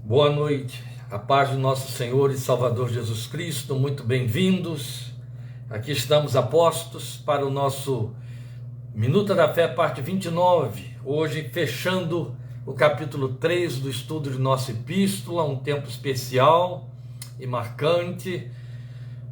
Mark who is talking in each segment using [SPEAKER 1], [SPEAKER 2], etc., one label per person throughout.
[SPEAKER 1] Boa noite, a paz do nosso Senhor e Salvador Jesus Cristo, muito bem-vindos. Aqui estamos apostos para o nosso Minuta da Fé, parte 29. Hoje, fechando o capítulo 3 do estudo de nossa epístola, um tempo especial e marcante.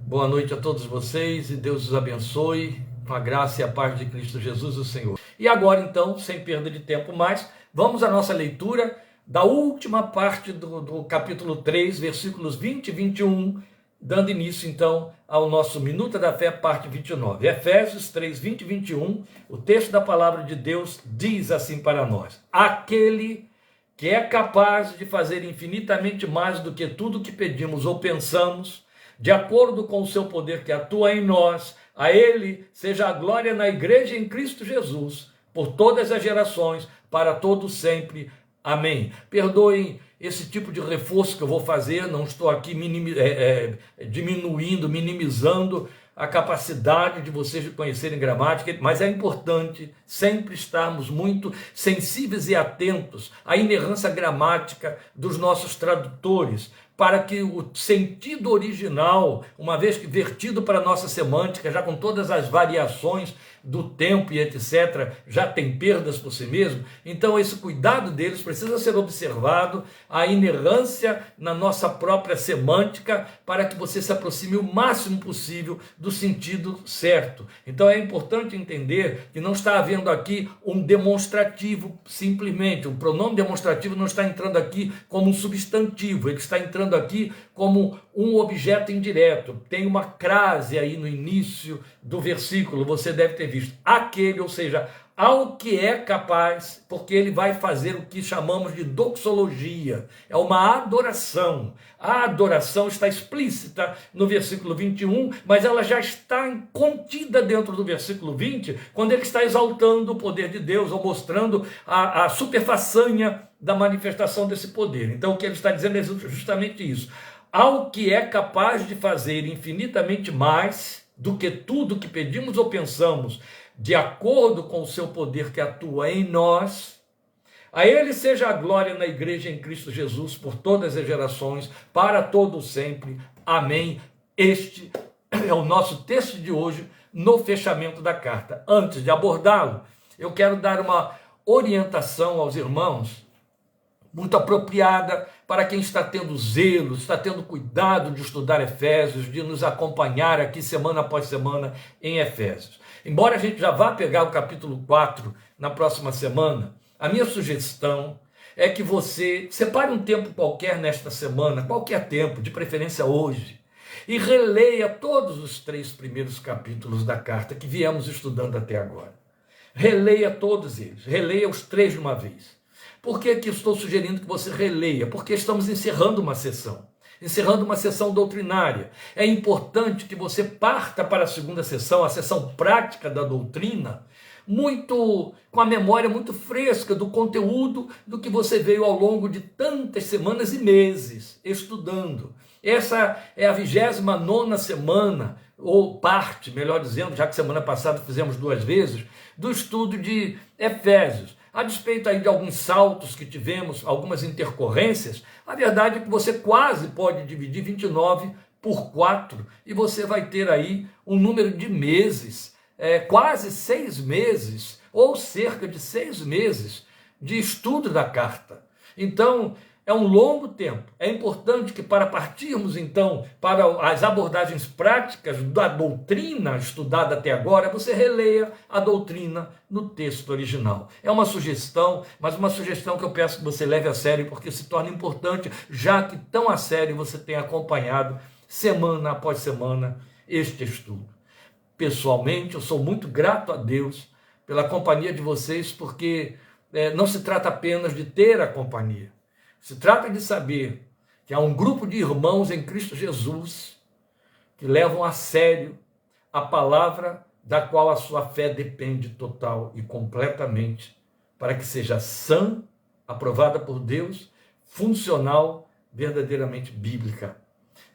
[SPEAKER 1] Boa noite a todos vocês e Deus os abençoe, com a graça e a paz de Cristo Jesus, o Senhor. E agora, então, sem perda de tempo mais, vamos à nossa leitura da última parte do capítulo 3, versículos 20 e 21, dando início então ao nosso Minuta da Fé, parte 29. Efésios 3, 20 e 21, o texto da palavra de Deus diz assim para nós: aquele que é capaz de fazer infinitamente mais do que tudo que pedimos ou pensamos, de acordo com o seu poder que atua em nós, a ele seja a glória na igreja em Cristo Jesus, por todas as gerações, para todos sempre. Amém. Perdoem esse tipo de reforço que eu vou fazer, não estou aqui diminuindo, minimizando a capacidade de vocês de conhecerem gramática, mas é importante sempre estarmos muito sensíveis e atentos à inerrância gramática dos nossos tradutores, para que o sentido original, uma vez que vertido para a nossa semântica, já com todas as variações do tempo e etc., já tem perdas por si mesmo, então esse cuidado deles precisa ser observado, a inerrância na nossa própria semântica, para que você se aproxime o máximo possível do sentido certo. Então é importante entender que não está havendo aqui um demonstrativo simplesmente, o pronome demonstrativo não está entrando aqui como um substantivo, ele está entrando aqui como um objeto indireto. Tem uma crase aí no início do versículo, você deve ter visto, aquele, ou seja, ao que é capaz, porque ele vai fazer o que chamamos de doxologia, é uma adoração. A adoração está explícita no versículo 21, mas ela já está contida dentro do versículo 20, quando ele está exaltando o poder de Deus, ou mostrando a superfaçanha da manifestação desse poder. Então o que ele está dizendo é justamente isso: ao que é capaz de fazer infinitamente mais do que tudo que pedimos ou pensamos, de acordo com o seu poder que atua em nós, a ele seja a glória na igreja em Cristo Jesus, por todas as gerações, para todos sempre. Amém. Este é o nosso texto de hoje no fechamento da carta. Antes de abordá-lo, eu quero dar uma orientação aos irmãos, muito apropriada para quem está tendo zelo, está tendo cuidado de estudar Efésios, de nos acompanhar aqui semana após semana em Efésios. Embora a gente já vá pegar o capítulo 4 na próxima semana, a minha sugestão é que você separe um tempo qualquer nesta semana, qualquer tempo, de preferência hoje, e releia todos os 3 primeiros capítulos da carta que viemos estudando até agora. Releia todos eles, releia os 3 de uma vez. Por que que estou sugerindo que você releia? Porque estamos encerrando uma sessão doutrinária. É importante que você parta para a segunda sessão, a sessão prática da doutrina, com a memória muito fresca do conteúdo do que você veio ao longo de tantas semanas e meses estudando. Essa é a 29ª semana, ou parte, melhor dizendo, já que semana passada fizemos 2 vezes, do estudo de Efésios. A despeito aí de alguns saltos que tivemos, algumas intercorrências, a verdade é que você quase pode dividir 29 por 4 e você vai ter aí um número de meses, quase 6 meses, ou cerca de 6 meses de estudo da carta. Então, é um longo tempo. É importante que, para partirmos então para as abordagens práticas da doutrina estudada até agora, você releia a doutrina no texto original. É uma sugestão, mas uma sugestão que eu peço que você leve a sério, porque se torna importante, já que tão a sério você tem acompanhado semana após semana este estudo. Pessoalmente, eu sou muito grato a Deus pela companhia de vocês, porque não se trata apenas de ter a companhia. Se trata de saber que há um grupo de irmãos em Cristo Jesus que levam a sério a palavra da qual a sua fé depende total e completamente, para que seja sã, aprovada por Deus, funcional, verdadeiramente bíblica.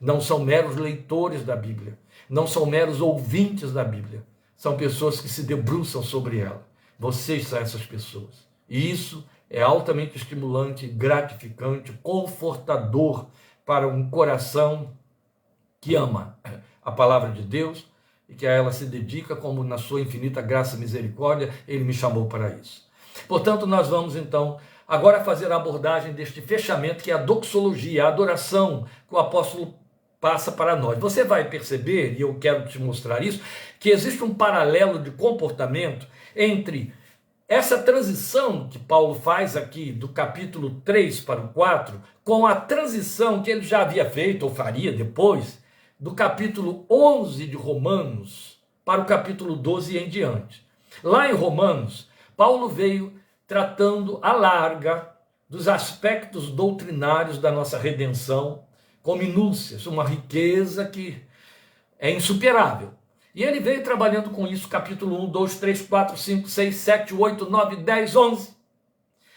[SPEAKER 1] Não são meros leitores da Bíblia, não são meros ouvintes da Bíblia, são pessoas que se debruçam sobre ela. Vocês são essas pessoas. E isso é altamente estimulante, gratificante, confortador para um coração que ama a palavra de Deus e que a ela se dedica, como na sua infinita graça e misericórdia, ele me chamou para isso. Portanto, nós vamos então agora fazer a abordagem deste fechamento, que é a doxologia, a adoração que o apóstolo passa para nós. Você vai perceber, e eu quero te mostrar isso, que existe um paralelo de comportamento entre essa transição que Paulo faz aqui do capítulo 3 para o 4, com a transição que ele já havia feito, ou faria depois, do capítulo 11 de Romanos para o capítulo 12 e em diante. Lá em Romanos, Paulo veio tratando à larga dos aspectos doutrinários da nossa redenção, com minúcias, uma riqueza que é insuperável. E ele veio trabalhando com isso, capítulo 1, 2, 3, 4, 5, 6, 7, 8, 9, 10, 11.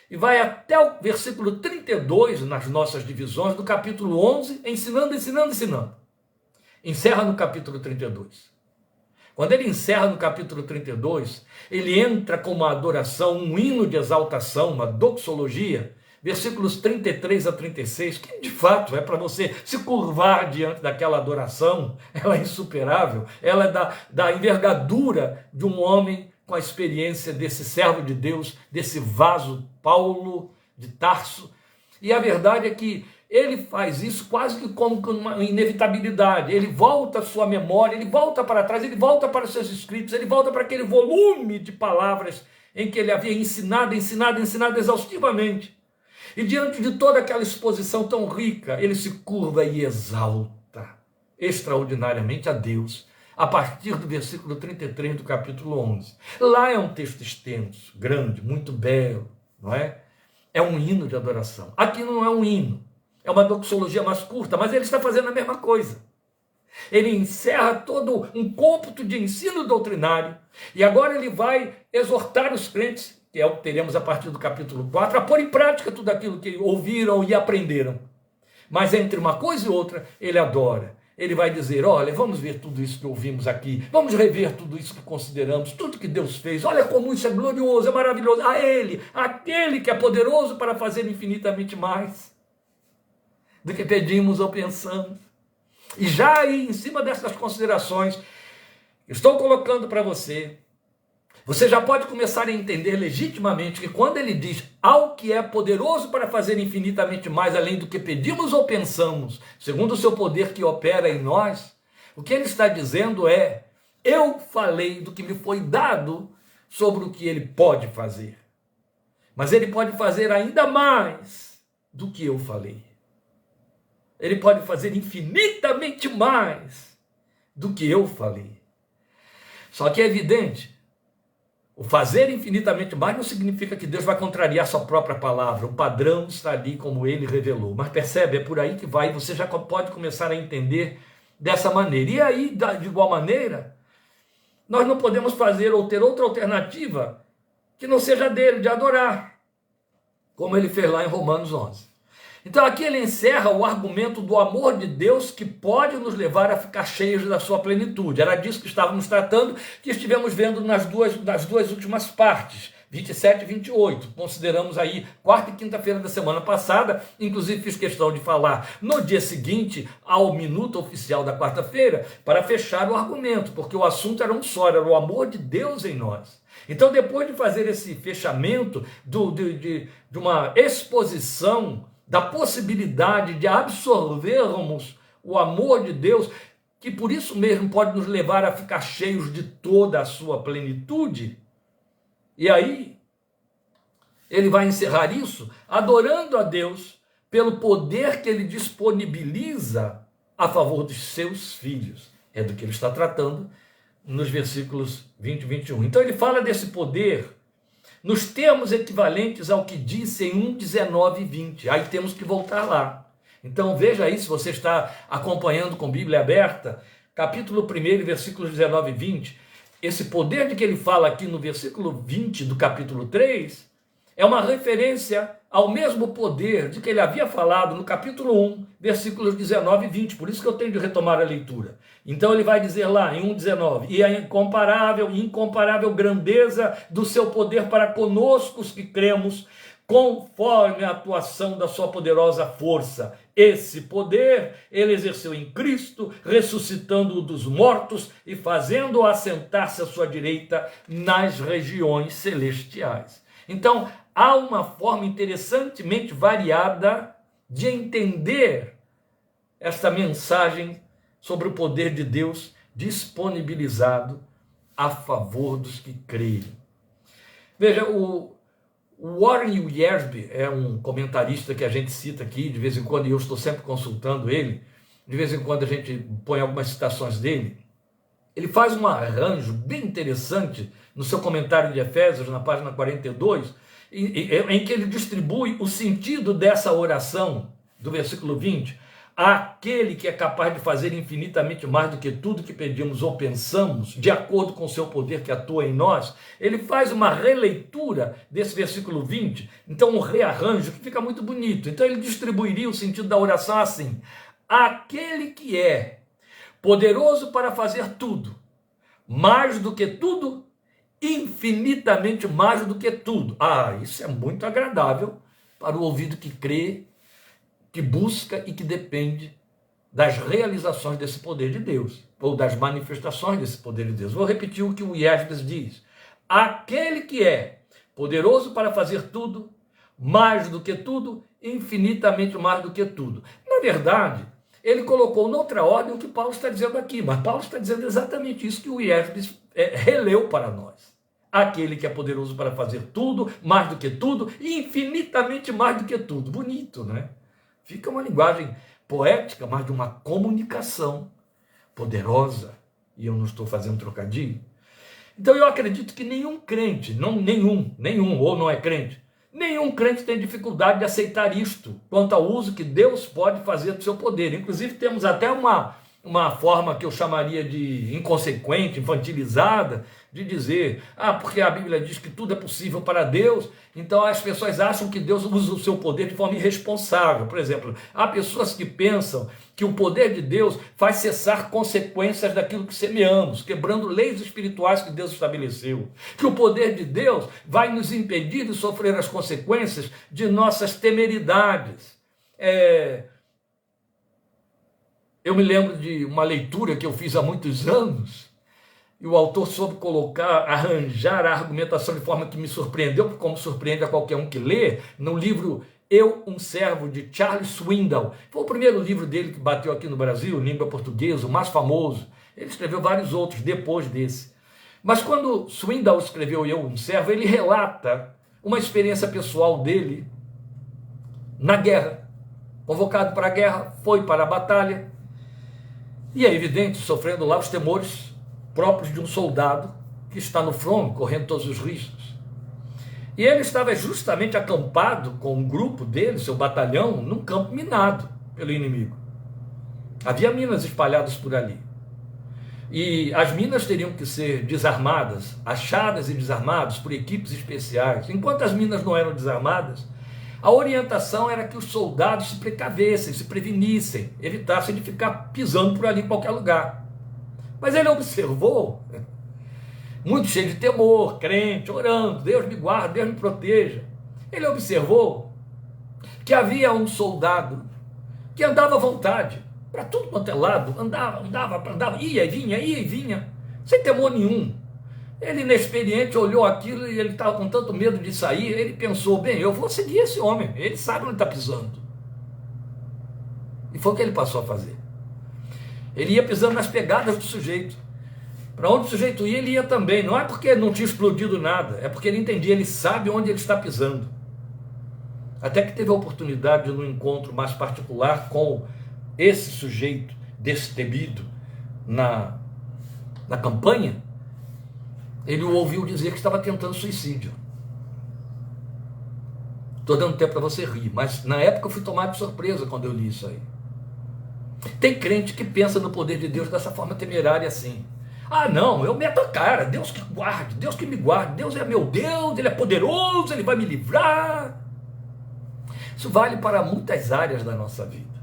[SPEAKER 1] E vai até o versículo 32, nas nossas divisões, do capítulo 11, ensinando. Encerra no capítulo 32. Quando ele encerra no capítulo 32, ele entra com uma adoração, um hino de exaltação, uma doxologia, versículos 33 a 36, que de fato é para você se curvar diante daquela adoração. Ela é insuperável, ela é da envergadura de um homem com a experiência desse servo de Deus, desse vaso Paulo de Tarso. E a verdade é que ele faz isso quase que como uma inevitabilidade. Ele volta à sua memória, ele volta para trás, ele volta para os seus escritos, ele volta para aquele volume de palavras em que ele havia ensinado exaustivamente. E diante de toda aquela exposição tão rica, ele se curva e exalta extraordinariamente a Deus, a partir do versículo 33 do capítulo 11. Lá é um texto extenso, grande, muito belo, não é? É um hino de adoração. Aqui não é um hino, é uma doxologia mais curta, mas ele está fazendo a mesma coisa. Ele encerra todo um cômputo de ensino doutrinário, e agora ele vai exortar os crentes, que é o que teremos a partir do capítulo 4, a pôr em prática tudo aquilo que ouviram e aprenderam. Mas entre uma coisa e outra, ele adora. Ele vai dizer, olha, vamos ver tudo isso que ouvimos aqui, vamos rever tudo isso que consideramos, tudo que Deus fez, olha como isso é glorioso, é maravilhoso, a Ele, aquele que é poderoso para fazer infinitamente mais do que pedimos ou pensamos. E já aí, em cima dessas considerações, estou colocando para você, você já pode começar a entender legitimamente que quando ele diz ao que é poderoso para fazer infinitamente mais além do que pedimos ou pensamos, segundo o seu poder que opera em nós, o que ele está dizendo é, eu falei do que me foi dado sobre o que ele pode fazer. Mas ele pode fazer ainda mais do que eu falei. Ele pode fazer infinitamente mais do que eu falei. Só que é evidente, o fazer infinitamente mais não significa que Deus vai contrariar sua própria palavra. O padrão está ali como ele revelou. Mas percebe, é por aí que vai, você já pode começar a entender dessa maneira. E aí, de igual maneira, nós não podemos fazer ou ter outra alternativa que não seja dele, de adorar, como ele fez lá em Romanos 11. Então aqui ele encerra o argumento do amor de Deus que pode nos levar a ficar cheios da sua plenitude. Era disso que estávamos tratando, que estivemos vendo nas duas últimas partes, 27 e 28. Consideramos aí quarta e quinta-feira da semana passada, inclusive fiz questão de falar no dia seguinte ao minuto oficial da quarta-feira, para fechar o argumento, porque o assunto era um só, era o amor de Deus em nós. Então depois de fazer esse fechamento de uma exposição da possibilidade de absorvermos o amor de Deus, que por isso mesmo pode nos levar a ficar cheios de toda a sua plenitude. E aí, ele vai encerrar isso adorando a Deus pelo poder que ele disponibiliza a favor dos seus filhos. É do que ele está tratando nos versículos 20 e 21. Então ele fala desse poder nos termos equivalentes ao que disse em 1, 19 e 20. Aí temos que voltar lá. Então veja aí, se você está acompanhando com Bíblia aberta, capítulo 1, versículos 19 e 20, esse poder de que ele fala aqui no versículo 20 do capítulo 3, é uma referência ao mesmo poder de que ele havia falado no capítulo 1, versículos 19 e 20. Por isso que eu tenho de retomar a leitura. Então ele vai dizer lá em 1,19, e a incomparável grandeza do seu poder para conosco os que cremos, conforme a atuação da sua poderosa força. Esse poder ele exerceu em Cristo, ressuscitando-o dos mortos e fazendo-o assentar-se à sua direita nas regiões celestiais. Então, há uma forma interessantemente variada de entender esta mensagem sobre o poder de Deus disponibilizado a favor dos que creem. Veja, o Warren Wiersbe é um comentarista que a gente cita aqui de vez em quando, e eu estou sempre consultando ele, de vez em quando a gente põe algumas citações dele. Ele faz um arranjo bem interessante no seu comentário de Efésios, na página 42, em que ele distribui o sentido dessa oração, do versículo 20, aquele que é capaz de fazer infinitamente mais do que tudo que pedimos ou pensamos, de acordo com o seu poder que atua em nós. Ele faz uma releitura desse versículo 20, então um rearranjo que fica muito bonito. Então ele distribuiria o sentido da oração assim: aquele que é poderoso para fazer tudo, mais do que tudo, infinitamente mais do que tudo. Isso é muito agradável para o ouvido que crê, que busca e que depende das realizações desse poder de Deus, ou das manifestações desse poder de Deus. Vou repetir o que o Wiersbe diz: aquele que é poderoso para fazer tudo, mais do que tudo, infinitamente mais do que tudo. Na verdade, ele colocou noutra ordem o que Paulo está dizendo aqui, mas Paulo está dizendo exatamente isso que o Wiersbe releu para nós. Aquele que é poderoso para fazer tudo, mais do que tudo, infinitamente mais do que tudo. Bonito, né? Fica uma linguagem poética, mas de uma comunicação poderosa. E eu não estou fazendo trocadilho. Então eu acredito que nenhum crente, nenhum, ou não é crente, nenhum crente tem dificuldade de aceitar isto, quanto ao uso que Deus pode fazer do seu poder. Inclusive temos até uma forma que eu chamaria de inconsequente, infantilizada, de dizer, porque a Bíblia diz que tudo é possível para Deus, então as pessoas acham que Deus usa o seu poder de forma irresponsável. Por exemplo, há pessoas que pensam que o poder de Deus faz cessar consequências daquilo que semeamos, quebrando leis espirituais que Deus estabeleceu, que o poder de Deus vai nos impedir de sofrer as consequências de nossas temeridades. Eu me lembro de uma leitura que eu fiz há muitos anos, e o autor soube arranjar a argumentação de forma que me surpreendeu, como surpreende a qualquer um que lê, no livro Eu, um Servo, de Charles Swindoll. Foi o primeiro livro dele que bateu aqui no Brasil, em língua portuguesa, o mais famoso. Ele escreveu vários outros depois desse. Mas quando Swindoll escreveu Eu, um Servo, ele relata uma experiência pessoal dele na guerra. Convocado para a guerra, foi para a batalha, e é evidente, sofrendo lá os temores próprios de um soldado que está no front, correndo todos os riscos. E ele estava justamente acampado com um grupo dele, seu batalhão, num campo minado pelo inimigo. Havia minas espalhadas por ali. E as minas teriam que ser desarmadas, achadas e desarmadas por equipes especiais. Enquanto as minas não eram desarmadas, a orientação era que os soldados se precavessem, se prevenissem, evitassem de ficar pisando por ali em qualquer lugar. Mas ele observou, muito cheio de temor, crente, orando, Deus me guarde, Deus me proteja. Ele observou que havia um soldado que andava à vontade, para tudo quanto é lado, andava, ia e vinha, sem temor nenhum. Ele, inexperiente, olhou aquilo e ele estava com tanto medo de sair, ele pensou, bem, eu vou seguir esse homem, ele sabe onde está pisando. E foi o que ele passou a fazer. Ele ia pisando nas pegadas do sujeito. Para onde o sujeito ia, ele ia também. Não é porque não tinha explodido nada, é porque ele entendia, ele sabe onde ele está pisando. Até que teve a oportunidade de, num encontro mais particular com esse sujeito destemido na campanha, ele o ouviu dizer que estava tentando suicídio. Estou dando tempo para você rir, mas na época eu fui tomado de surpresa quando eu li isso aí. Tem crente que pensa no poder de Deus dessa forma temerária assim. Não, eu meto a cara, Deus que guarde, Deus que me guarde, Deus é meu Deus, Ele é poderoso, Ele vai me livrar. Isso vale para muitas áreas da nossa vida,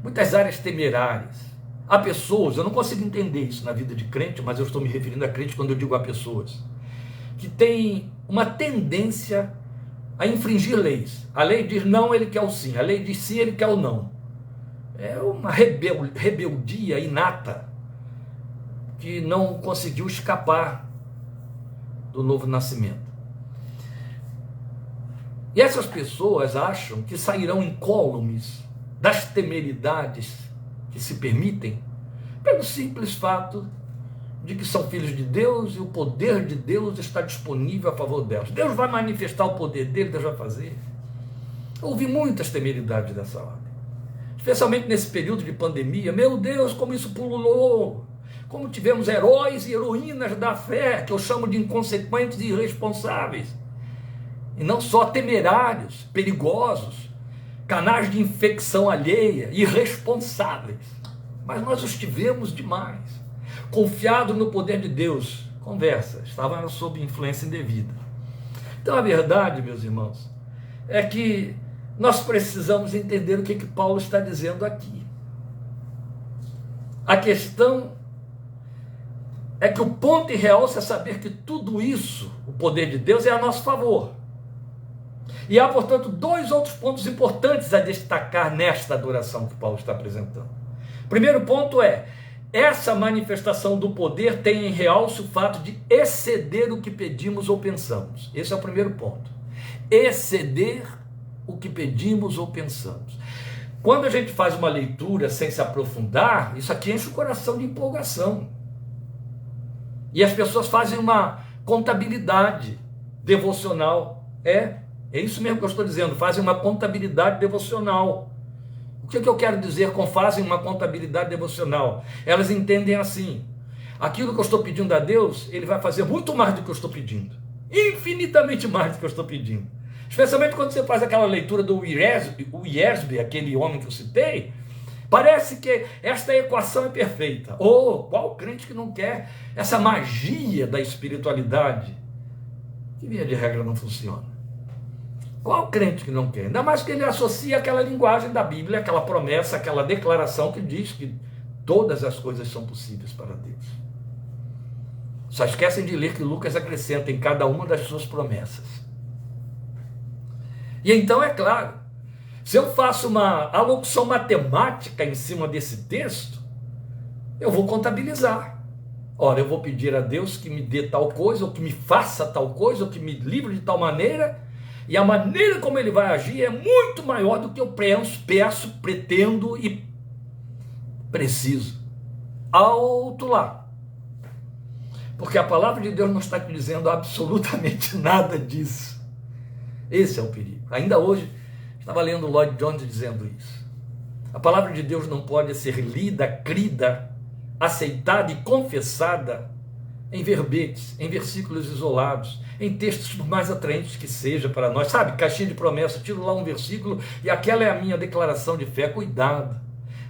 [SPEAKER 1] muitas áreas temerárias. Há pessoas, eu não consigo entender isso na vida de crente, mas eu estou me referindo a crente quando eu digo a pessoas, que têm uma tendência a infringir leis. A lei diz não, ele quer o sim. A lei diz sim, ele quer o não. É uma rebeldia inata que não conseguiu escapar do novo nascimento. E essas pessoas acham que sairão incólumes das temeridades que se permitem pelo simples fato de que são filhos de Deus e o poder de Deus está disponível a favor delas. Deus vai manifestar o poder dele, Deus vai fazer. Eu ouvi muitas temeridades dessa ordem, especialmente nesse período de pandemia. Meu Deus, como isso pululou, como tivemos heróis e heroínas da fé, que eu chamo de inconsequentes e irresponsáveis, e não só temerários, perigosos, canais de infecção alheia, irresponsáveis, mas nós os tivemos demais. Confiado no poder de Deus, conversa, estavam sob influência indevida. Então a verdade, meus irmãos, é que nós precisamos entender o que Paulo está dizendo aqui. A questão é que o ponto em realce é saber que tudo isso, o poder de Deus, é a nosso favor. E há, portanto, dois outros pontos importantes a destacar nesta adoração que Paulo está apresentando. O primeiro ponto é: essa manifestação do poder tem em realce o fato de exceder o que pedimos ou pensamos. Esse é o primeiro ponto. Exceder o que pedimos ou pensamos. Quando a gente faz uma leitura sem se aprofundar, isso aqui enche o coração de empolgação. E as pessoas fazem uma contabilidade devocional. É isso mesmo que eu estou dizendo, fazem uma contabilidade devocional. O que eu quero dizer com fazem uma contabilidade devocional? Elas entendem assim: aquilo que eu estou pedindo a Deus, Ele vai fazer muito mais do que eu estou pedindo, infinitamente mais do que eu estou pedindo. Especialmente quando você faz aquela leitura do Wiersbe, aquele homem que eu citei, parece que esta equação é perfeita. Qual crente que não quer essa magia da espiritualidade, que via de regra não funciona? Qual crente que não quer? Ainda mais que ele associa aquela linguagem da Bíblia, aquela promessa, aquela declaração que diz que todas as coisas são possíveis para Deus. Só esquecem de ler que Lucas acrescenta em cada uma das suas promessas. E então, é claro, se eu faço uma alocução matemática em cima desse texto, eu vou contabilizar. Ora, eu vou pedir a Deus que me dê tal coisa, ou que me faça tal coisa, ou que me livre de tal maneira, e a maneira como ele vai agir é muito maior do que eu peço, pretendo e preciso. Alto lá. Porque a palavra de Deus não está te dizendo absolutamente nada disso. Esse é o perigo. Ainda hoje, estava lendo Lloyd Jones dizendo isso. A palavra de Deus não pode ser lida, crida, aceitada e confessada em verbetes, em versículos isolados, em textos por mais atraentes que seja para nós. Sabe, caixinha de promessa, tiro lá um versículo e aquela é a minha declaração de fé. Cuidado.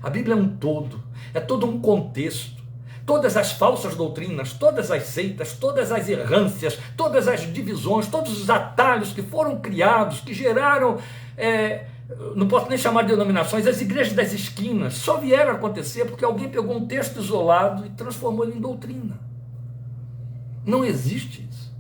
[SPEAKER 1] A Bíblia é um todo, é todo um contexto. Todas as falsas doutrinas, todas as seitas, todas as errâncias, todas as divisões, todos os atalhos que foram criados, que geraram, não posso nem chamar de denominações, as igrejas das esquinas, só vieram a acontecer porque alguém pegou um texto isolado e transformou ele em doutrina. Não existe isso.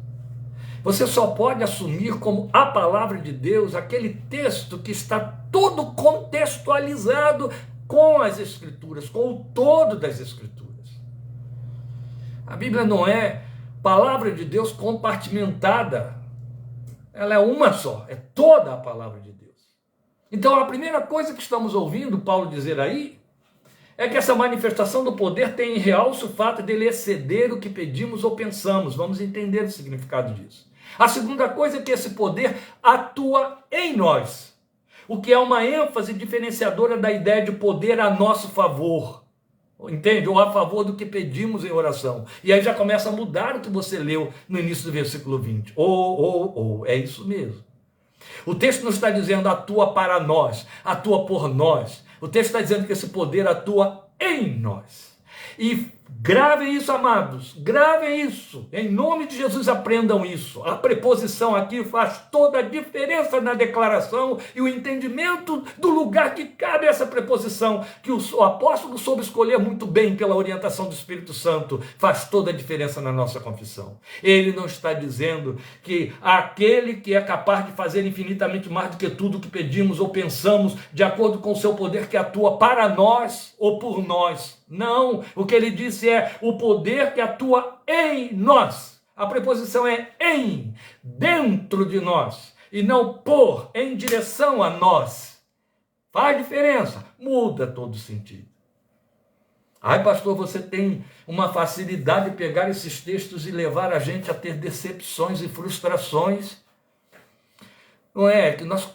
[SPEAKER 1] Você só pode assumir como a palavra de Deus aquele texto que está todo contextualizado com as Escrituras, com o todo das Escrituras. A Bíblia não é palavra de Deus compartimentada. Ela é uma só, é toda a palavra de Deus. Então a primeira coisa que estamos ouvindo Paulo dizer aí é que essa manifestação do poder tem em realce o fato dele exceder o que pedimos ou pensamos. Vamos entender o significado disso. A segunda coisa é que esse poder atua em nós, o que é uma ênfase diferenciadora da ideia de poder a nosso favor. Entende? Ou a favor do que pedimos em oração. E aí já começa a mudar o que você leu no início do versículo 20. É isso mesmo. O texto não está dizendo atua para nós, atua por nós. O texto está dizendo que esse poder atua em nós. E Gravem isso, amados, gravem isso, em nome de Jesus, aprendam isso. A preposição aqui faz toda a diferença na declaração e o entendimento do lugar que cabe essa preposição, que o apóstolo soube escolher muito bem pela orientação do Espírito Santo, faz toda a diferença na nossa confissão. Ele não está dizendo que aquele que é capaz de fazer infinitamente mais do que tudo que pedimos ou pensamos, de acordo com o seu poder que atua para nós ou por nós. Não, o que ele disse é o poder que atua em nós. A preposição é em, dentro de nós, e não por, em direção a nós. Faz diferença, muda todo o sentido. Ai, pastor, você tem uma facilidade de pegar esses textos e levar a gente a ter decepções e frustrações. Não é que nós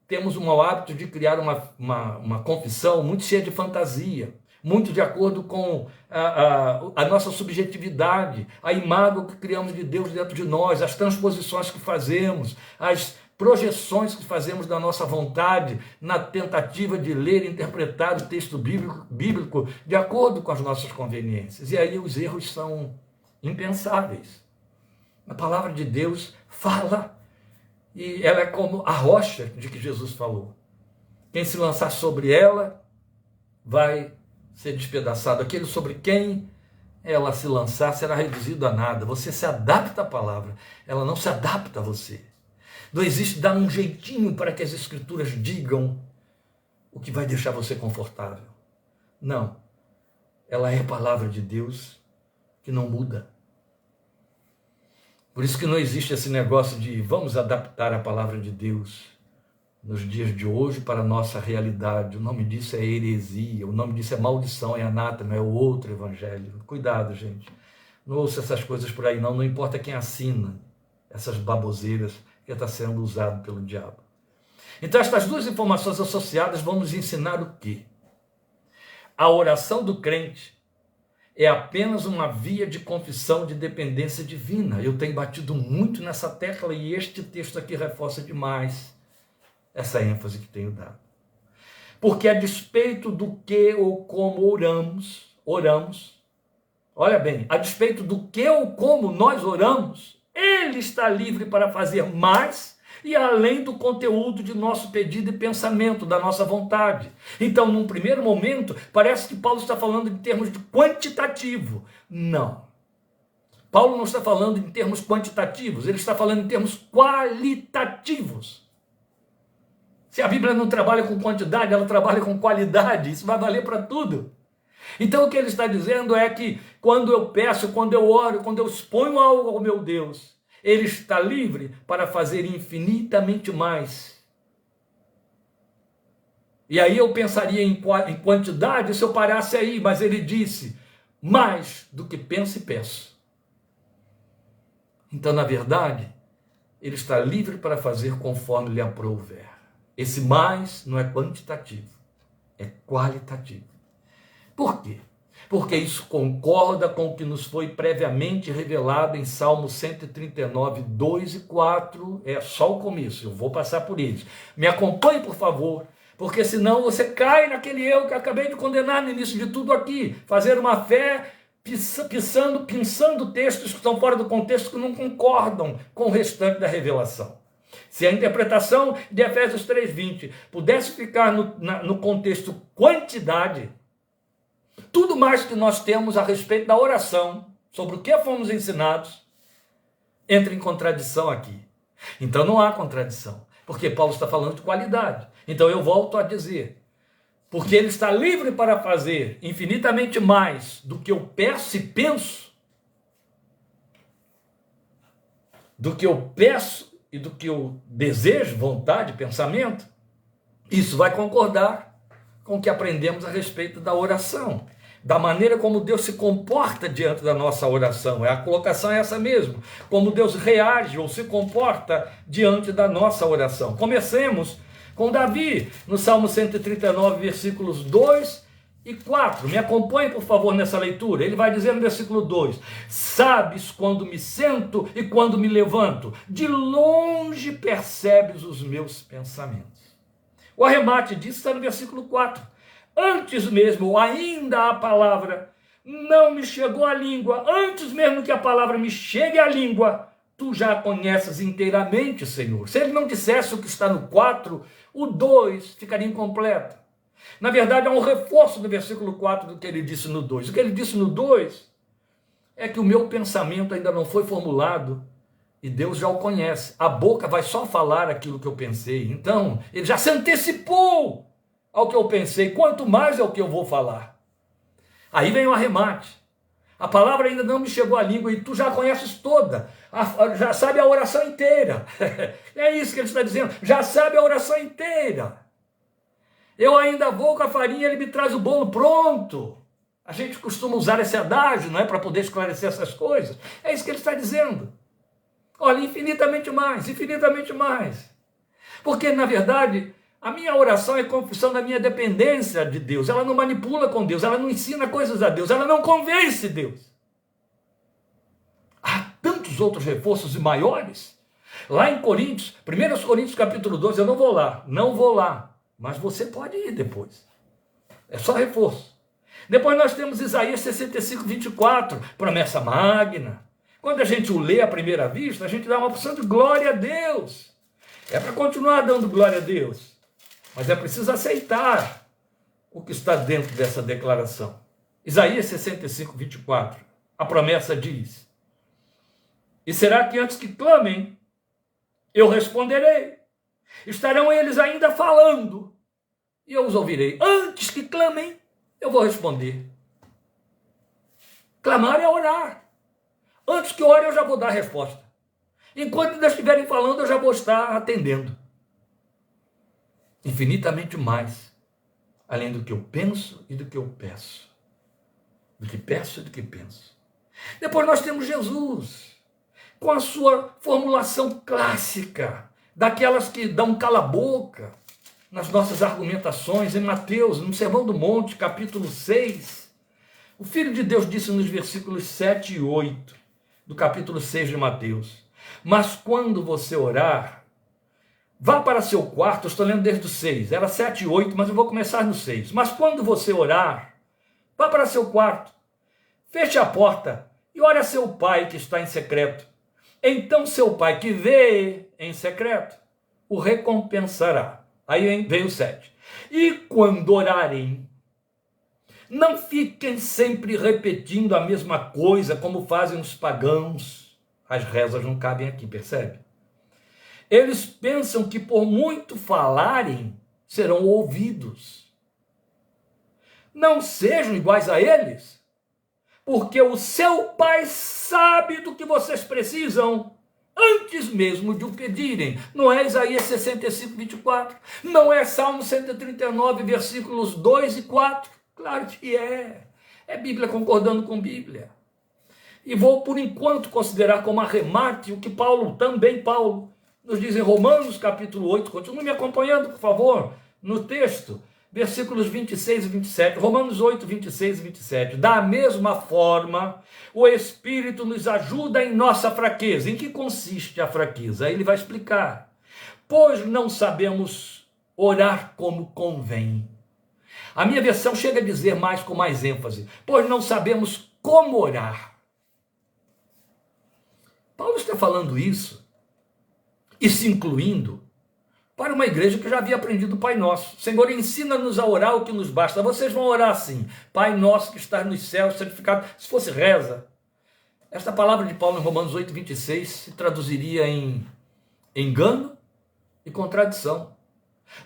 [SPEAKER 1] temos o mau hábito de criar uma confissão muito cheia de fantasia, muito de acordo com a nossa subjetividade, a imagem que criamos de Deus dentro de nós, as transposições que fazemos, as projeções que fazemos da nossa vontade na tentativa de ler e interpretar o texto bíblico de acordo com as nossas conveniências. E aí os erros são impensáveis. A palavra de Deus fala, e ela é como a rocha de que Jesus falou. Quem se lançar sobre ela vai ser despedaçado. Aquele sobre quem ela se lançar será reduzido a nada. Você se adapta à palavra, ela não se adapta a você. Não existe dar um jeitinho para que as escrituras digam o que vai deixar você confortável. Não. Ela é a palavra de Deus que não muda. Por isso que não existe esse negócio de vamos adaptar a palavra de Deus nos dias de hoje para a nossa realidade. O nome disso é heresia, o nome disso é maldição, é anátema, é o outro evangelho. Cuidado, gente. Não ouça essas coisas por aí, não importa quem assina essas baboseiras que está sendo usado pelo diabo. Então, estas duas informações associadas vão nos ensinar o quê? A oração do crente é apenas uma via de confissão de dependência divina. Eu tenho batido muito nessa tecla e este texto aqui reforça demais essa ênfase que tenho dado. Porque a despeito do que ou como oramos, olha bem, a despeito do que ou como nós oramos, Ele está livre para fazer mais e além do conteúdo de nosso pedido e pensamento, da nossa vontade. Então, num primeiro momento, parece que Paulo está falando em termos de quantitativo. Não. Paulo não está falando em termos quantitativos, ele está falando em termos qualitativos. Se a Bíblia não trabalha com quantidade, ela trabalha com qualidade. Isso vai valer para tudo. Então o que ele está dizendo é que quando eu peço, quando eu oro, quando eu exponho algo ao meu Deus, Ele está livre para fazer infinitamente mais. E aí eu pensaria em quantidade se eu parasse aí, mas ele disse, mais do que penso e peço. Então, na verdade, ele está livre para fazer conforme lhe aprouver. Esse mais não é quantitativo, é qualitativo. Por quê? Porque isso concorda com o que nos foi previamente revelado em Salmo 139, 2 e 4. É só o começo, eu vou passar por eles. Me acompanhe, por favor, porque senão você cai naquele erro que eu acabei de condenar no início de tudo aqui. Fazer uma fé pensando textos que estão fora do contexto, que não concordam com o restante da revelação. Se a interpretação de Efésios 3:20 pudesse ficar no contexto quantidade, tudo mais que nós temos a respeito da oração, sobre o que fomos ensinados, entra em contradição aqui. Então não há contradição, porque Paulo está falando de qualidade. Então eu volto a dizer, porque ele está livre para fazer infinitamente mais do que eu peço e penso, do que eu peço e do que eu desejo, vontade, pensamento. Isso vai concordar com o que aprendemos a respeito da oração, da maneira como Deus se comporta diante da nossa oração. A colocação é essa mesmo, como Deus reage ou se comporta diante da nossa oração. Comecemos com Davi, no Salmo 139, versículos 2 e 4. Me acompanhe, por favor, nessa leitura. Ele vai dizer no versículo 2, sabes quando me sento e quando me levanto, de longe percebes os meus pensamentos. O arremate disso está no versículo 4. Antes mesmo, ainda a palavra, não me chegou à língua, antes mesmo que a palavra me chegue à língua, tu já a conheces inteiramente, Senhor. Se ele não dissesse o que está no 4, o 2 ficaria incompleto. Na verdade, há um reforço do versículo 4 do que ele disse no 2. O que ele disse no 2 é que o meu pensamento ainda não foi formulado e Deus já o conhece. A boca vai só falar aquilo que eu pensei. Então, ele já se antecipou ao que eu pensei, quanto mais é o que eu vou falar. Aí vem o arremate. A palavra ainda não me chegou à língua e tu já conheces toda, já sabe a oração inteira. É isso que ele está dizendo, já sabe a oração inteira. Eu ainda vou com a farinha, ele me traz o bolo pronto. A gente costuma usar esse adágio, não é, para poder esclarecer essas coisas. É isso que ele está dizendo. Olha, infinitamente mais, infinitamente mais. Porque, na verdade, a minha oração é confissão da minha dependência de Deus. Ela não manipula com Deus, ela não ensina coisas a Deus, ela não convence Deus. Há tantos outros reforços e maiores. Lá em Coríntios, 1 Coríntios capítulo 12, eu não vou lá. Mas você pode ir depois. É só reforço. Depois nós temos Isaías 65, 24, promessa magna. Quando a gente o lê à primeira vista, a gente dá uma opção de glória a Deus. É para continuar dando glória a Deus. Mas é preciso aceitar o que está dentro dessa declaração. Isaías 65, 24. A promessa diz: e será que antes que clamem, eu responderei? Estarão eles ainda falando, e eu os ouvirei. Antes que clamem, eu vou responder. Clamar é orar. Antes que ore, eu já vou dar a resposta. Enquanto ainda estiverem falando, eu já vou estar atendendo. Infinitamente mais, além do que eu penso e do que eu peço. Do que peço e do que penso. Depois nós temos Jesus, com a sua formulação clássica, daquelas que dão cala-boca nas nossas argumentações, em Mateus, no Sermão do Monte, capítulo 6. O Filho de Deus disse nos versículos 7 e 8, do capítulo 6 de Mateus: mas quando você orar, vá para seu quarto. Eu estou lendo desde o 6, era 7 e 8, mas eu vou começar no 6. Mas quando você orar, vá para seu quarto, feche a porta e ore a seu pai que está em secreto. Então seu pai que vê em secreto o recompensará. Aí vem o 7. E quando orarem, não fiquem sempre repetindo a mesma coisa como fazem os pagãos. As rezas não cabem aqui, percebe? Eles pensam que por muito falarem, serão ouvidos. Não sejam iguais a eles, porque o seu pai sabe do que vocês precisam, antes mesmo de o pedirem. Não é Isaías 65, 24. Não é Salmo 139, versículos 2 e 4. Claro que é. É Bíblia concordando com Bíblia. E vou, por enquanto, considerar como arremate o que Paulo nos diz em Romanos, capítulo 8. Continue me acompanhando, por favor, no texto, versículos 26 e 27. Romanos 8, 26 e 27. Da mesma forma, o Espírito nos ajuda em nossa fraqueza. Em que consiste a fraqueza? Aí ele vai explicar. Pois não sabemos orar como convém. A minha versão chega a dizer mais com mais ênfase. Pois não sabemos como orar. Paulo está falando isso e se incluindo para uma igreja que já havia aprendido o Pai Nosso. Senhor, ensina-nos a orar o que nos basta. Vocês vão orar assim: Pai Nosso que estás nos céus, santificado. Se fosse reza, esta palavra de Paulo em Romanos 8, 26 se traduziria em engano e contradição.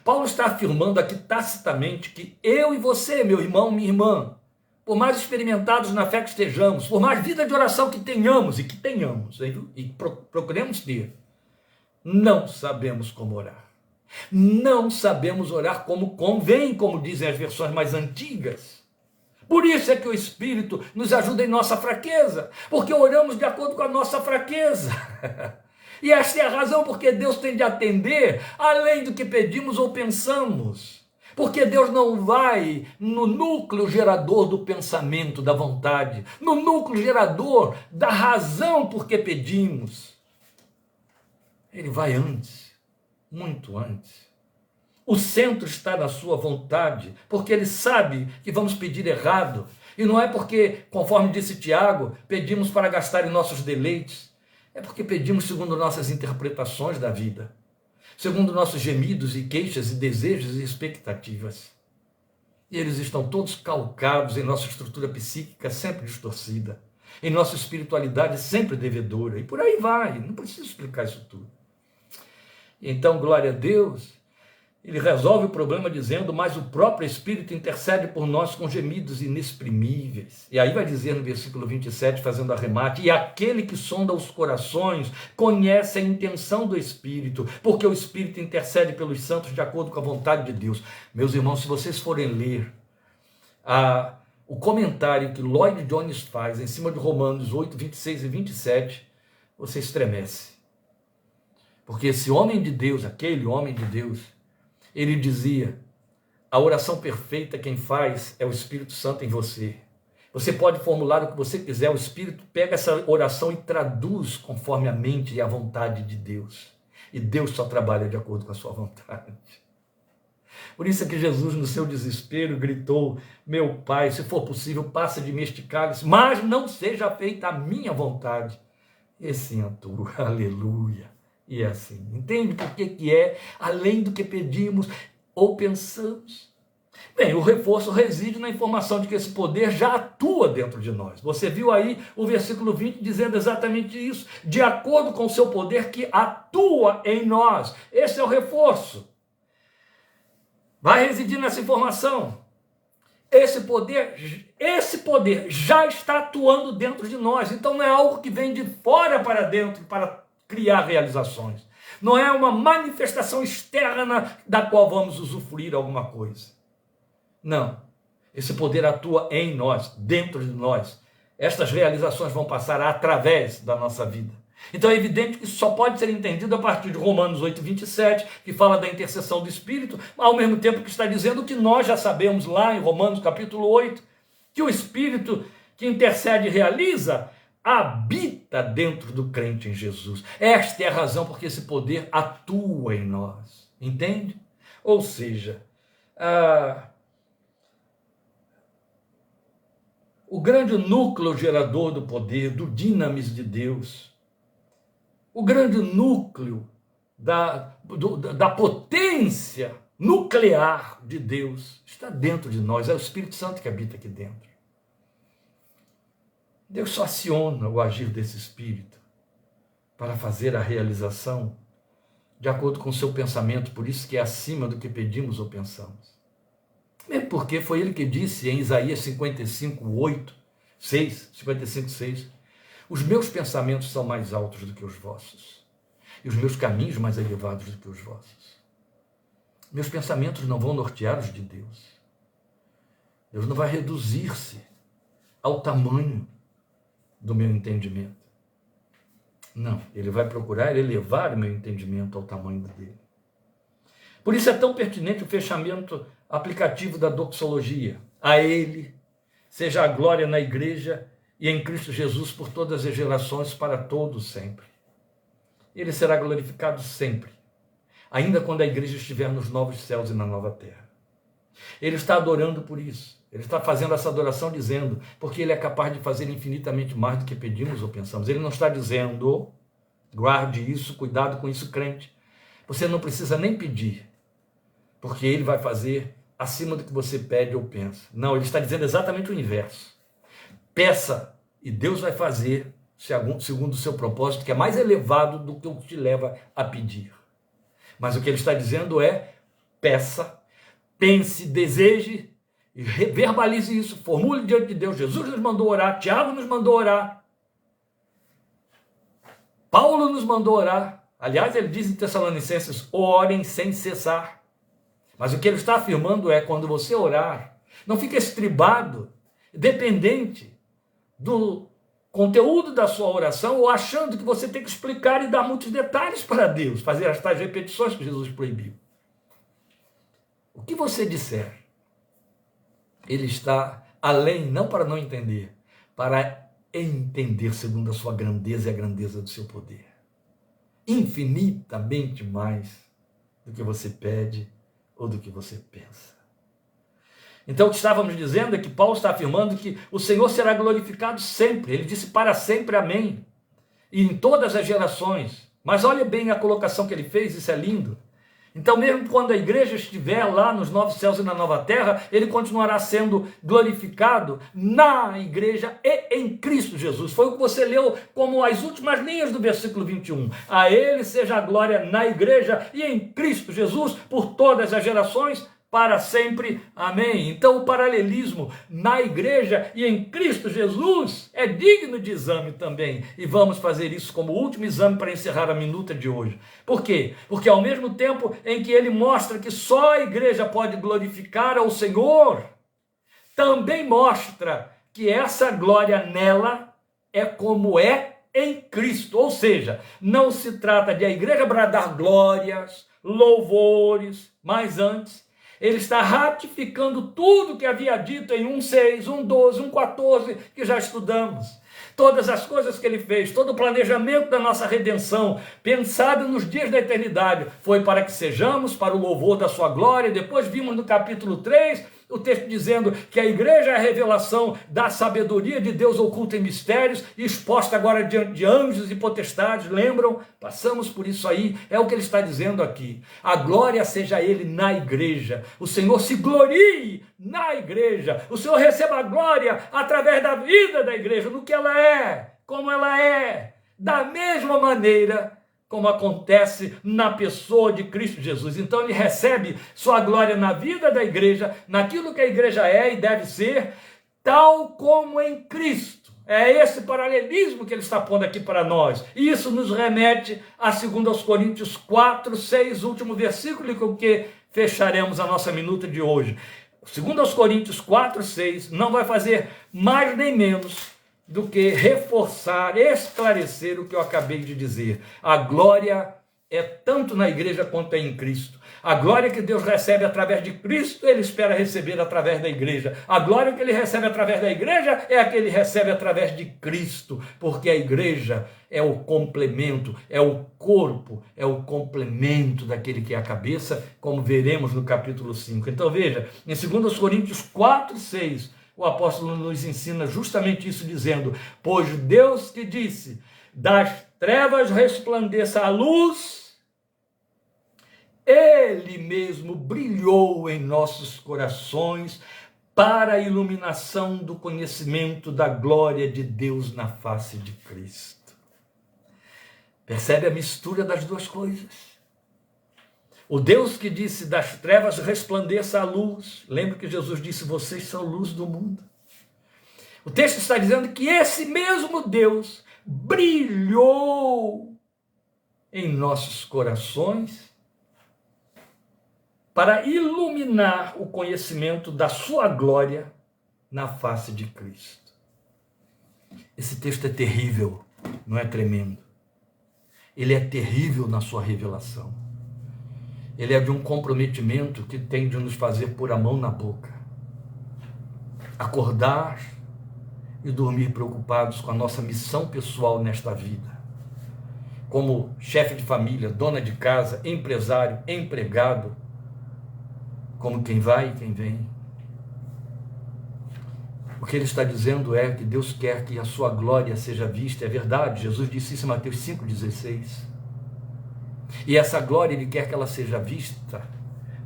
[SPEAKER 1] Paulo está afirmando aqui tacitamente que eu e você, meu irmão, minha irmã, por mais experimentados na fé que estejamos, por mais vida de oração que tenhamos, e procuremos ter, não sabemos como orar. Não sabemos orar como convém, como dizem as versões mais antigas. Por isso é que o Espírito nos ajuda em nossa fraqueza, porque oramos de acordo com a nossa fraqueza. E esta é a razão porque Deus tem de atender além do que pedimos ou pensamos. Porque Deus não vai no núcleo gerador do pensamento, da vontade, no núcleo gerador da razão por que pedimos. Ele vai antes, muito antes. O centro está na sua vontade, porque ele sabe que vamos pedir errado. E não é porque, conforme disse Tiago, pedimos para gastar em nossos deleites. É porque pedimos segundo nossas interpretações da vida, segundo nossos gemidos e queixas e desejos e expectativas. E eles estão todos calcados em nossa estrutura psíquica sempre distorcida, em nossa espiritualidade sempre devedora, e por aí vai, não preciso explicar isso tudo. Então, glória a Deus, ele resolve o problema dizendo, mas o próprio Espírito intercede por nós com gemidos inexprimíveis. E aí vai dizer no versículo 27, fazendo arremate, e aquele que sonda os corações conhece a intenção do Espírito, porque o Espírito intercede pelos santos de acordo com a vontade de Deus. Meus irmãos, se vocês forem ler o comentário que Lloyd Jones faz em cima de Romanos 8, 26 e 27, você estremece. Porque esse homem de Deus, aquele homem de Deus, ele dizia, a oração perfeita quem faz é o Espírito Santo em você. Você pode formular o que você quiser, o Espírito pega essa oração e traduz conforme a mente e a vontade de Deus. E Deus só trabalha de acordo com a sua vontade. Por isso é que Jesus, no seu desespero, gritou, meu Pai, se for possível, passa de mim este cálice, mas não seja feita a minha vontade, e sim a tua. Aleluia. E é assim, entende por que é além do que pedimos ou pensamos? Bem, o reforço reside na informação de que esse poder já atua dentro de nós. Você viu aí o versículo 20 dizendo exatamente isso, de acordo com o seu poder que atua em nós. Esse é o reforço. Vai residir nessa informação. Esse poder já está atuando dentro de nós. Então não é algo que vem de fora para dentro para criar realizações. Não é uma manifestação externa da qual vamos usufruir alguma coisa. Não. Esse poder atua em nós, dentro de nós. Estas realizações vão passar através da nossa vida. Então é evidente que isso só pode ser entendido a partir de Romanos 8, 27, que fala da intercessão do Espírito, ao mesmo tempo que está dizendo que nós já sabemos lá em Romanos capítulo 8, que o Espírito que intercede e realiza habita dentro do crente em Jesus. Esta é a razão porque esse poder atua em nós. Entende? Ou seja, o grande núcleo gerador do poder, do dinamis de Deus, o grande núcleo da potência nuclear de Deus está dentro de nós. É o Espírito Santo que habita aqui dentro. Deus só aciona o agir desse Espírito para fazer a realização de acordo com o seu pensamento, por isso que é acima do que pedimos ou pensamos. Mesmo porque foi ele que disse em Isaías 55, 6, os meus pensamentos são mais altos do que os vossos, e os meus caminhos mais elevados do que os vossos. Meus pensamentos não vão nortear os de Deus. Deus não vai reduzir-se ao tamanho do meu entendimento. Não, ele vai procurar elevar o meu entendimento ao tamanho dele. Por isso é tão pertinente o fechamento aplicativo da doxologia. A ele seja a glória na igreja e em Cristo Jesus por todas as gerações, para todos sempre. Ele será glorificado sempre, ainda quando a igreja estiver nos novos céus e na nova terra. Ele está adorando por isso. Ele está fazendo essa adoração dizendo, porque ele é capaz de fazer infinitamente mais do que pedimos ou pensamos. Ele não está dizendo, guarde isso, cuidado com isso, crente. Você não precisa nem pedir, porque ele vai fazer acima do que você pede ou pensa. Não, ele está dizendo exatamente o inverso. Peça, e Deus vai fazer segundo o seu propósito, que é mais elevado do que o que te leva a pedir. Mas o que ele está dizendo é, peça, pense, deseje, e verbalize isso, formule diante de Deus. Jesus nos mandou orar, Tiago nos mandou orar, Paulo nos mandou orar. Aliás, ele diz em Tessalonicenses, orem sem cessar. Mas o que ele está afirmando é, quando você orar, não fique estribado, dependente do conteúdo da sua oração, ou achando que você tem que explicar e dar muitos detalhes para Deus, fazer as tais repetições que Jesus proibiu. O que você disser, ele está além, não para não entender, para entender segundo a sua grandeza e a grandeza do seu poder. Infinitamente mais do que você pede ou do que você pensa. Então o que estávamos dizendo é que Paulo está afirmando que o Senhor será glorificado sempre. Ele disse para sempre amém. E em todas as gerações. Mas olha bem a colocação que ele fez, isso é lindo. Então mesmo quando a igreja estiver lá nos novos céus e na nova terra, ele continuará sendo glorificado na igreja e em Cristo Jesus. Foi o que você leu como as últimas linhas do versículo 21. A ele seja a glória na igreja e em Cristo Jesus por todas as gerações, para sempre, amém. Então o paralelismo na igreja e em Cristo Jesus é digno de exame também, e vamos fazer isso como último exame para encerrar a minuta de hoje. Por quê? Porque ao mesmo tempo em que ele mostra que só a igreja pode glorificar ao Senhor, também mostra que essa glória nela é como é em Cristo, ou seja, não se trata de a igreja bradar glórias, louvores, mas antes ele está ratificando tudo que havia dito em 1:6, 1:12, 1:14, que já estudamos. Todas as coisas que ele fez, todo o planejamento da nossa redenção, pensado nos dias da eternidade, foi para que sejamos para o louvor da sua glória. Depois vimos no capítulo 3, o texto dizendo que a igreja é a revelação da sabedoria de Deus oculta em mistérios, exposta agora diante de anjos e potestades. Lembram? Passamos por isso aí. É o que ele está dizendo aqui. A glória seja a ele na igreja. O Senhor se glorie na igreja. O Senhor receba a glória através da vida da igreja, do que ela é, como ela é. Da mesma maneira como acontece na pessoa de Cristo Jesus. Então ele recebe sua glória na vida da igreja, naquilo que a igreja é e deve ser, tal como em Cristo. É esse paralelismo que ele está pondo aqui para nós. E isso nos remete a 2 Coríntios 4:6, último versículo com que fecharemos a nossa minuta de hoje. 2 Coríntios 4:6 não vai fazer mais nem menos do que reforçar, esclarecer o que eu acabei de dizer. A glória é tanto na igreja quanto é em Cristo. A glória que Deus recebe através de Cristo, ele espera receber através da igreja. A glória que ele recebe através da igreja é a que ele recebe através de Cristo, porque a igreja é o complemento, é o corpo, é o complemento daquele que é a cabeça, como veremos no capítulo 5. Então veja, em 2 Coríntios 4:6, o apóstolo nos ensina justamente isso, dizendo: pois Deus que disse, das trevas resplandeça a luz, ele mesmo brilhou em nossos corações para a iluminação do conhecimento da glória de Deus na face de Cristo. Percebe a mistura das duas coisas? O Deus que disse, das trevas resplandeça a luz. Lembra que Jesus disse, vocês são luz do mundo. O texto está dizendo que esse mesmo Deus brilhou em nossos corações para iluminar o conhecimento da sua glória na face de Cristo. Esse texto é terrível, não é tremendo? Ele é terrível na sua revelação. Ele é de um comprometimento que tem de nos fazer pôr a mão na boca. Acordar e dormir preocupados com a nossa missão pessoal nesta vida. Como chefe de família, dona de casa, empresário, empregado, como quem vai e quem vem. O que ele está dizendo é que Deus quer que a sua glória seja vista. É verdade, Jesus disse isso em Mateus 5,16. E essa glória ele quer que ela seja vista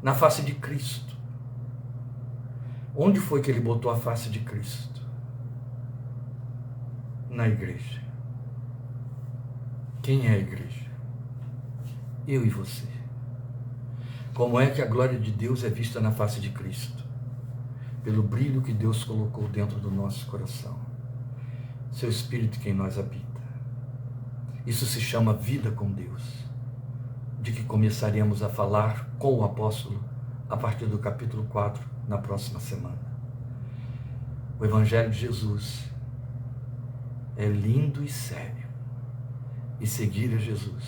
[SPEAKER 1] na face de Cristo. Onde foi que ele botou a face de Cristo? Na igreja. Quem é a igreja? Eu e você. Como é que a glória de Deus é vista na face de Cristo? Pelo brilho que Deus colocou dentro do nosso coração. Seu Espírito que em nós habita. Isso se chama vida com Deus. De que começaremos a falar com o apóstolo a partir do capítulo 4, na próxima semana. O Evangelho de Jesus é lindo e sério. E seguir a Jesus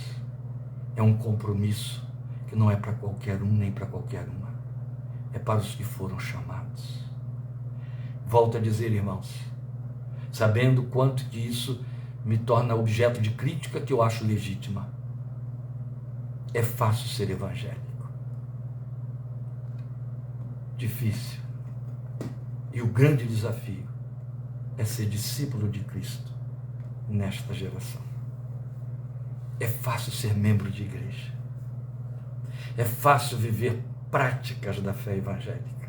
[SPEAKER 1] é um compromisso que não é para qualquer um nem para qualquer uma. É para os que foram chamados. Volto a dizer, irmãos, sabendo quanto que isso me torna objeto de crítica que eu acho legítima. É fácil ser evangélico. difícil. E o grande desafio é ser discípulo de Cristo nesta geração. É fácil ser membro de igreja. É fácil viver práticas da fé evangélica.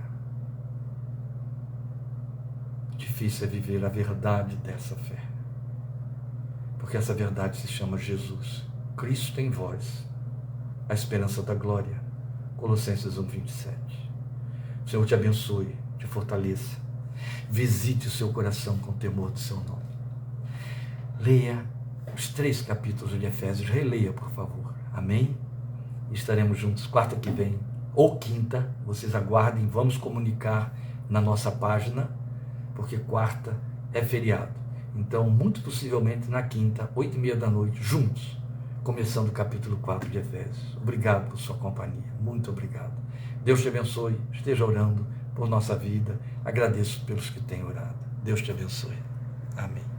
[SPEAKER 1] Difícil é viver a verdade dessa fé. Porque essa verdade se chama Jesus. Cristo em vós, a esperança da glória. Colossenses 1:27. O Senhor te abençoe, te fortaleça. Visite o seu coração com temor do seu nome. Leia os 3 capítulos de Efésios. Releia, por favor. Amém? Estaremos juntos quarta que vem, ou quinta. Vocês aguardem, vamos comunicar na nossa página, porque quarta é feriado. Então, muito possivelmente na quinta, 8:30 da noite, juntos, começando o capítulo 4 de Efésios. Obrigado por sua companhia. Muito obrigado. Deus te abençoe. Esteja orando por nossa vida. Agradeço pelos que têm orado. Deus te abençoe. Amém.